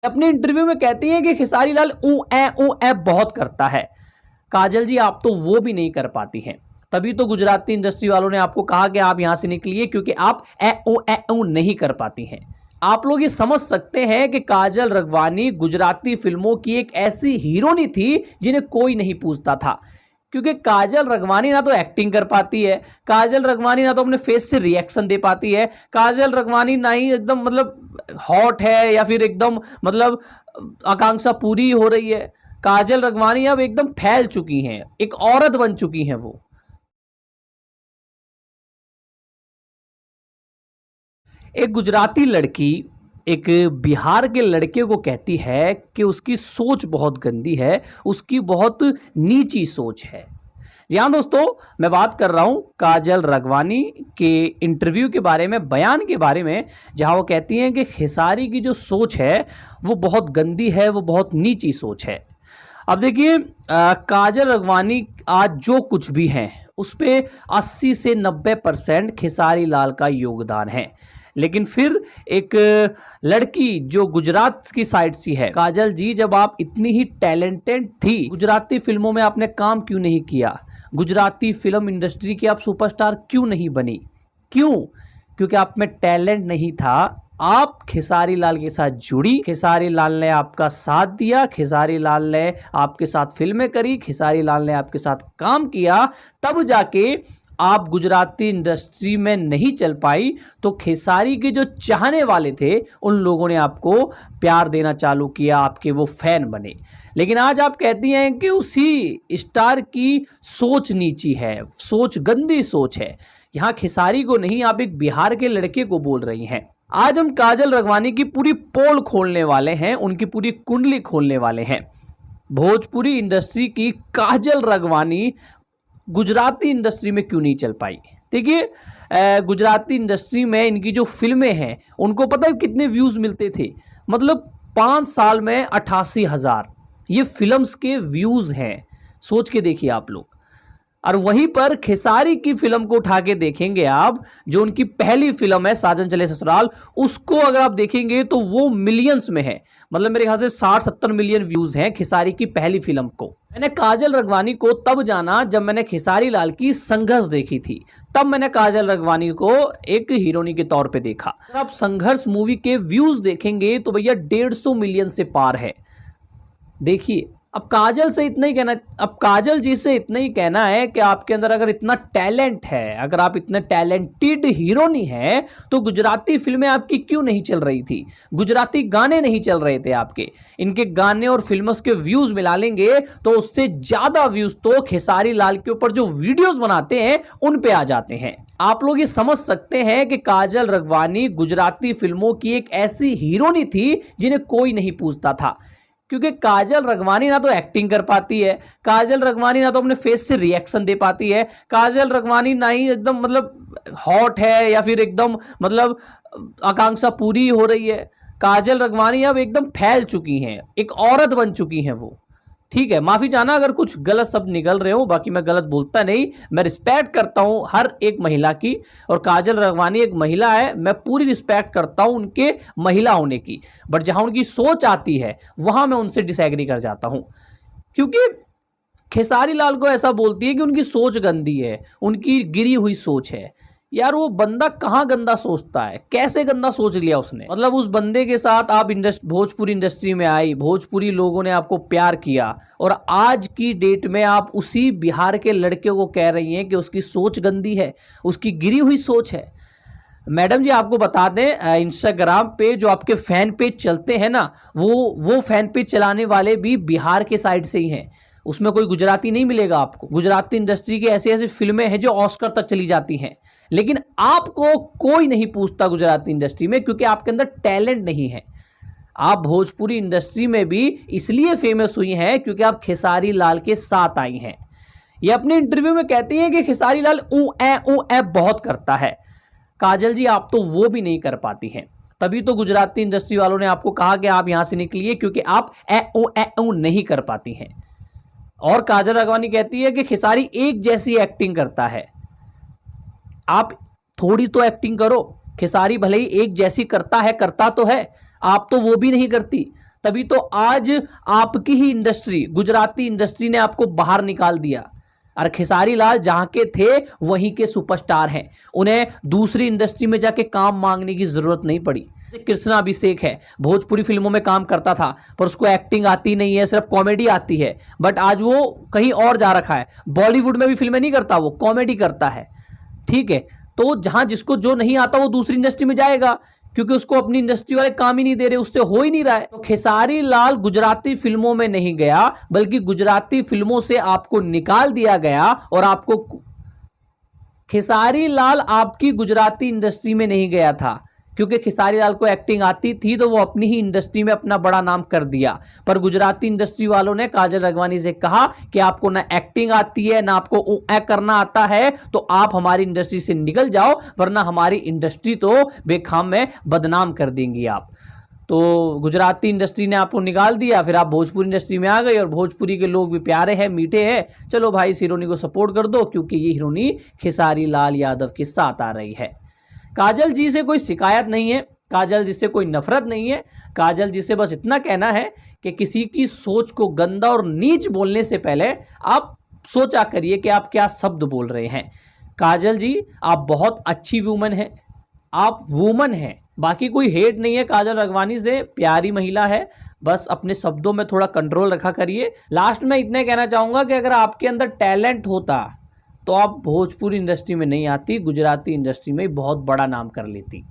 अपने इंटरव्यू में कहती हैं कि खेसारी लाल ऊ ए बहुत करता है। काजल जी आप तो वो भी नहीं कर पाती हैं। तभी तो गुजराती इंडस्ट्री वालों ने आपको कहा कि आप यहां से निकलिए, क्योंकि आप ए ऊ नहीं कर पाती हैं। आप लोग ये समझ सकते हैं कि काजल रगवानी गुजराती फिल्मों की एक ऐसी हीरोनी थी जिन्हें कोई नहीं पूछता था। क्योंकि काजल रगवानी ना तो एक्टिंग कर पाती है, काजल रगवानी ना तो अपने फेस से रिएक्शन दे पाती है, काजल रगवानी ना ही एकदम मतलब हॉट है या फिर एकदम मतलब आकांक्षा पूरी हो रही है। काजल रगवानी अब एकदम फैल चुकी हैं, एक औरत बन चुकी हैं वो। एक गुजराती लड़की एक बिहार के लड़के को कहती है कि उसकी सोच बहुत गंदी है, उसकी बहुत नीची सोच है। जी हाँ दोस्तों, मैं बात कर रहा हूं काजल रगवानी के इंटरव्यू के बारे में, बयान के बारे में, जहां वो कहती हैं कि खेसारी की जो सोच है वो बहुत गंदी है, वो बहुत नीची सोच है। अब देखिए, काजल रगवानी आज जो कुछ भी हैं उस पे 80 से 90% खेसारी लाल का योगदान है। लेकिन फिर एक लड़की जो गुजरात की साइड से है, काजल जी जब आप इतनी ही टैलेंटेड थी, गुजराती फिल्मों में आपने काम क्यों नहीं किया? गुजराती फिल्म इंडस्ट्री की आप सुपरस्टार क्यों नहीं बनी? क्यों? क्योंकि आप में टैलेंट नहीं था। आप खेसारी लाल के साथ जुड़ी, खेसारी लाल ने आपका साथ दिया, खेसारी लाल ने आपके साथ फिल्में करी, खेसारी लाल ने आपके साथ काम किया, तब जाके आप गुजराती इंडस्ट्री में नहीं चल पाई। तो खेसारी के जो चाहने वाले थे उन लोगों ने आपको प्यार देना चालू किया, आपके वो फैन बने। लेकिन आज आप कहती हैं कि उसी स्टार की सोच नीची है, सोच गंदी सोच है। यहाँ खेसारी को नहीं, आप एक बिहार के लड़के को बोल रही हैं। आज हम काजल रगवानी की पूरी पोल खोलने वाले हैं, उनकी पूरी कुंडली खोलने वाले हैं। भोजपुरी इंडस्ट्री की काजल रगवानी गुजराती इंडस्ट्री में क्यों नहीं चल पाई? देखिए, गुजराती इंडस्ट्री में इनकी जो फिल्में हैं उनको पता है कितने व्यूज मिलते थे? मतलब 5 साल में 88,000 ये फिल्म्स के व्यूज हैं। सोच के देखिए आप लोग। और वहीं पर खेसारी की फिल्म को उठा के देखेंगे आप, जो उनकी पहली फिल्म है साजन चले ससुराल, उसको अगर आप देखेंगे तो वो मिलियंस में है। मतलब मेरे ख्याल से 60-70 मिलियन व्यूज हैं खेसारी की पहली फिल्म को। मैंने काजल रगवानी को तब जाना जब मैंने खेसारी लाल की संघर्ष देखी थी, तब मैंने काजल रगवानी को एक हीरोनी के तौर पे देखा। अगर आप संघर्ष मूवी के व्यूज देखेंगे तो भैया 150 मिलियन से पार है। देखिए, अब काजल से इतना ही कहना, अब काजल जी से इतना ही कहना है कि आपके अंदर अगर इतना टैलेंट है, अगर आप इतने टैलेंटेड हीरोनी है, तो गुजराती फिल्में आपकी क्यों नहीं चल रही थी? गुजराती गाने नहीं चल रहे थे आपके? इनके गाने और फिल्मों के व्यूज मिला लेंगे तो उससे ज्यादा व्यूज तो खेसारी लाल के ऊपर जो वीडियोस बनाते हैं उन पे आ जाते हैं। आप लोग ये समझ सकते हैं कि काजल रगवानी गुजराती फिल्मों की एक ऐसी हीरोनी थी जिन्हें कोई नहीं पूछता था। क्योंकि काजल रगवानी ना तो एक्टिंग कर पाती है, काजल रगवानी ना तो अपने फेस से रिएक्शन दे पाती है, काजल रगवानी ना ही एकदम मतलब हॉट है या फिर एकदम मतलब आकांक्षा पूरी हो रही है। काजल रगवानी अब एकदम फैल चुकी हैं, एक औरत बन चुकी हैं वो। ठीक है, माफी चाहना अगर कुछ गलत शब्द निकल रहे हो, बाकी मैं गलत बोलता नहीं, मैं रिस्पेक्ट करता हूं हर एक महिला की, और काजल रगवानी एक महिला है, मैं पूरी रिस्पेक्ट करता हूं उनके महिला होने की। बट जहां उनकी सोच आती है वहां मैं उनसे डिसएग्री कर जाता हूं, क्योंकि खेसारी लाल को ऐसा बोलती है कि उनकी सोच गंदी है, उनकी गिरी हुई सोच है। यार वो बंदा कहाँ गंदा सोचता है? कैसे गंदा सोच लिया उसने? मतलब उस बंदे के साथ आप भोजपुरी इंडस्ट्री में आई, भोजपुरी लोगों ने आपको प्यार किया, और आज की डेट में आप उसी बिहार के लड़के को कह रही हैं कि उसकी सोच गंदी है, उसकी गिरी हुई सोच है। मैडम जी आपको बता दें, इंस्टाग्राम पे जो आपके फैन पेज चलते हैं ना, वो फैन पेज चलाने वाले भी बिहार के साइड से ही हैं। उसमें कोई गुजराती नहीं मिलेगा आपको। गुजराती इंडस्ट्री की ऐसी ऐसी फिल्में हैं जो ऑस्कर तक चली जाती हैं, लेकिन आपको कोई नहीं पूछता गुजराती इंडस्ट्री में, क्योंकि आपके अंदर टैलेंट नहीं है। आप भोजपुरी इंडस्ट्री में भी इसलिए फेमस हुई हैं क्योंकि आप खेसारी लाल के साथ आई हैं। ये अपने इंटरव्यू में कहती हैं कि खेसारी लाल ऊ ए बहुत करता है। काजल जी आप तो वो भी नहीं कर पाती हैं। तभी तो गुजराती इंडस्ट्री वालों ने आपको कहा कि आप यहां से निकलिए, क्योंकि आप ए ऊ नहीं कर पाती हैं। और काजल रगवानी कहती है कि खेसारी एक जैसी एक्टिंग करता है। आप थोड़ी तो एक्टिंग करो। खेसारी भले ही एक जैसी करता है, करता तो है, आप तो वो भी नहीं करती। तभी तो आज आपकी ही इंडस्ट्री, गुजराती इंडस्ट्री ने आपको बाहर निकाल दिया। और खेसारी लाल जहां के थे वहीं के सुपरस्टार हैं, उन्हें दूसरी इंडस्ट्री में जाके काम मांगने की जरूरत नहीं पड़ी। कृष्णा अभिषेक है, भोजपुरी फिल्मों में काम करता था पर उसको एक्टिंग आती नहीं है, सिर्फ कॉमेडी आती है, बट आज वो कहीं और जा रखा है, बॉलीवुड में भी फिल्में नहीं करता, वो कॉमेडी करता है। ठीक है, तो जहां जिसको जो नहीं आता वो दूसरी इंडस्ट्री में जाएगा, क्योंकि उसको अपनी इंडस्ट्री वाले काम ही नहीं दे रहे, उससे हो ही नहीं रहा है। तो खेसारी लाल गुजराती फिल्मों में नहीं गया, बल्कि गुजराती फिल्मों से आपको निकाल दिया गया। और आपको खेसारी लाल आपकी गुजराती इंडस्ट्री में नहीं गया था, क्योंकि खेसारी लाल को एक्टिंग आती थी तो वो अपनी ही इंडस्ट्री में अपना बड़ा नाम कर दिया। पर गुजराती इंडस्ट्री वालों ने काजल राघवानी से कहा कि आपको ना एक्टिंग आती है ना आपको करना आता है, तो आप हमारी इंडस्ट्री से निकल जाओ, वरना हमारी इंडस्ट्री तो बेखाम में बदनाम कर देंगी आप। तो गुजराती इंडस्ट्री ने आपको निकाल दिया, फिर आप भोजपुरी इंडस्ट्री में आ गए, और भोजपुरी के लोग भी प्यारे हैं, मीठे हैं, चलो भाई इस हीरोनी को सपोर्ट कर दो, क्योंकि ये हीरोनी खेसारी लाल यादव के साथ आ रही है। काजल जी से कोई शिकायत नहीं है, काजल जी से कोई नफरत नहीं है, काजल जी से बस इतना कहना है कि किसी की सोच को गंदा और नीच बोलने से पहले आप सोचा करिए कि आप क्या शब्द बोल रहे हैं। काजल जी आप बहुत अच्छी वुमन हैं, आप वुमन हैं, बाकी कोई हेट नहीं है काजल राघवानी से, प्यारी महिला है, बस अपने शब्दों में थोड़ा कंट्रोल रखा करिए। लास्ट में इतना कहना चाहूँगा कि अगर आपके अंदर टैलेंट होता तो आप भोजपुरी इंडस्ट्री में नहीं आती, गुजराती इंडस्ट्री में बहुत बड़ा नाम कर लेती।